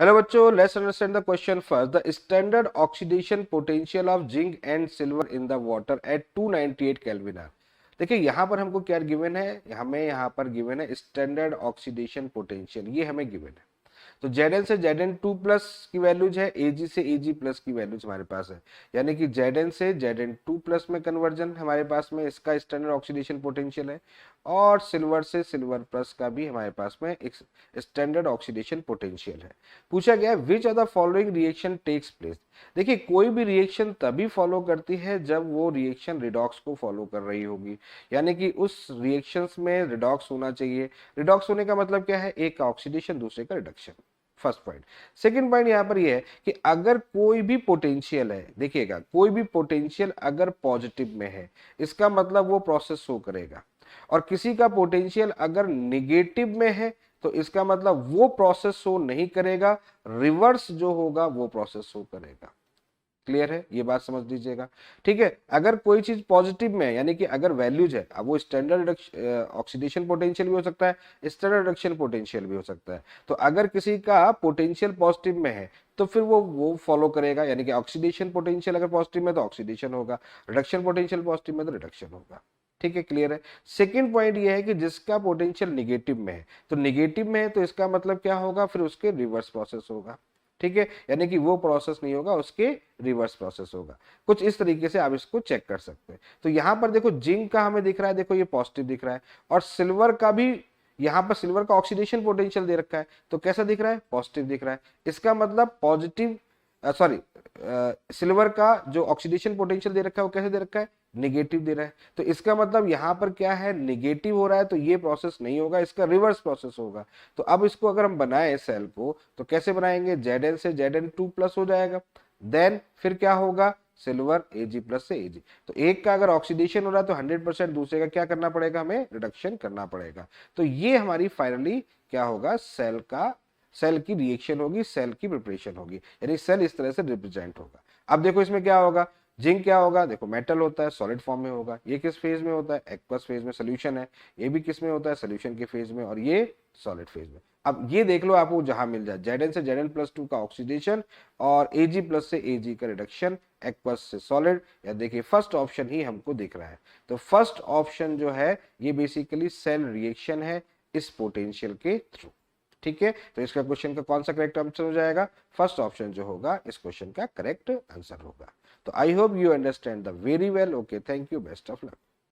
Hello बच्चों, let's understand the question first. The standard oxidation potential of zinc and silver in the water at 298 kelvin are. देखिए यहाँ पर हमको क्या given है, हमें यहाँ पर गिवन है स्टैंडर्ड ऑक्सीडेशन पोटेंशियल, ये हमें गिवन है। तो Zn से Zn2 प्लस की वैल्यूज है, Ag से Ag प्लस की वैल्यूज हमारे पास है, यानी कि Zn से Zn2 प्लस में कन्वर्जन हमारे पास में इसका स्टैंडर्ड ऑक्सीडेशन पोटेंशियल है, और सिल्वर से सिल्वर प्लस का भी हमारे पास में एक स्टैंडर्ड ऑक्सीडेशन पोटेंशियल है। पूछा गया which of the following reaction takes place. देखिए कोई भी रिएक्शन तभी फॉलो करती है जब वो रिएक्शन रिडॉक्स को फॉलो कर रही होगी, यानी कि उस रिएक्शंस में रिडॉक्स होना चाहिए। रिडॉक्स होने का मतलब क्या है, एक का ऑक्सीडेशन दूसरे का reduction. First point. Second point यहां पर यह है कि अगर कोई भी पोटेंशियल है, देखिएगा कोई भी पोटेंशियल अगर पॉजिटिव में है इसका मतलब वो प्रोसेस शो करेगा, और किसी का पोटेंशियल अगर निगेटिव में है तो इसका मतलब वो प्रोसेस शो नहीं करेगा, रिवर्स जो होगा वो प्रोसेस शो करेगा। क्लियर है, ये बात समझ लीजिएगा। ठीक है, अगर कोई चीज पॉजिटिव में है यानी कि अगर वैल्यूज है, अब वो स्टैंडर्ड ऑक्सीडेशन पोटेंशियल भी हो सकता है, स्टैंडर्ड रिडक्शन पोटेंशियल भी हो सकता है। तो अगर किसी का पोटेंशियल पॉजिटिव में है तो फिर वो फॉलो करेगा, यानी कि ऑक्सीडेशन पोटेंशियल अगर पॉजिटिव में तो ऑक्सीडेशन होगा, रिडक्शन पोटेंशियल पॉजिटिव में तो रिडक्शन होगा। ठीक है, क्लियर है। सेकंड पॉइंट ये है कि जिसका पोटेंशियल निगेटिव में है, तो निगेटिव में है तो इसका मतलब क्या होगा, फिर उसके रिवर्स प्रोसेस होगा। ठीक है, यानी कि वो प्रोसेस नहीं होगा, उसके रिवर्स प्रोसेस होगा। कुछ इस तरीके से आप इसको चेक कर सकते हैं। तो यहां पर देखो जिंक का हमें दिख रहा है, देखो ये पॉजिटिव दिख रहा है, और सिल्वर का भी यहां पर सिल्वर का ऑक्सीडेशन पोटेंशियल दे रखा है, तो कैसा दिख रहा है, पॉजिटिव दिख रहा है। इसका मतलब पॉजिटिव सॉरी सिल्वर का जो ऑक्सीडेशन पोटेंशियल दे रखा है वो कैसे दे रखा है, निगेटिव दे रहा है। तो इसका मतलब यहां पर क्या है, निगेटिव हो रहा है, तो ये प्रोसेस नहीं होगा, इसका रिवर्स प्रोसेस होगा। तो अब इसको अगर हम बनाए सेल को तो कैसे बनाएंगे, Zn से Zn2 प्लस हो जाएगा, देन फिर क्या होगा, सिल्वर Ag प्लस से Ag। तो एक का अगर ऑक्सीडेशन हो रहा है तो 100% दूसरे का क्या करना पड़ेगा, हमें रिडक्शन करना पड़ेगा। तो ये हमारी फाइनली क्या होगा, सेल की रिएक्शन होगी, सेल की प्रिपरेशन होगी, यानी सेल इस तरह से रिप्रेजेंट होगा। अब देखो इसमें क्या होगा, जिंक क्या होगा, देखो मेटल होता है, सॉलिड फॉर्म में होगा। ये किस फेज में होता है, एक्वस फेज में, सोल्यूशन है। ये भी किस में होता है, सोल्यूशन के फेज में, और ये सॉलिड फेज में। अब ये देख लो आपको जहां मिल जाए, Zn से Zn+2 का ऑक्सीडेशन और Ag प्लस से Ag का रिडक्शन, एक्वस से सॉलिड, या देखिए फर्स्ट ऑप्शन ही हमको दिख रहा है। तो फर्स्ट ऑप्शन जो है ये बेसिकली सेल रिएक्शन है इस पोटेंशियल के थ्रू। ठीक है, तो इसका क्वेश्चन का कौन सा करेक्ट आंसर हो जाएगा, फर्स्ट ऑप्शन जो होगा इस क्वेश्चन का करेक्ट आंसर होगा। तो I hope you understand the very well. Okay, thank you, best of luck.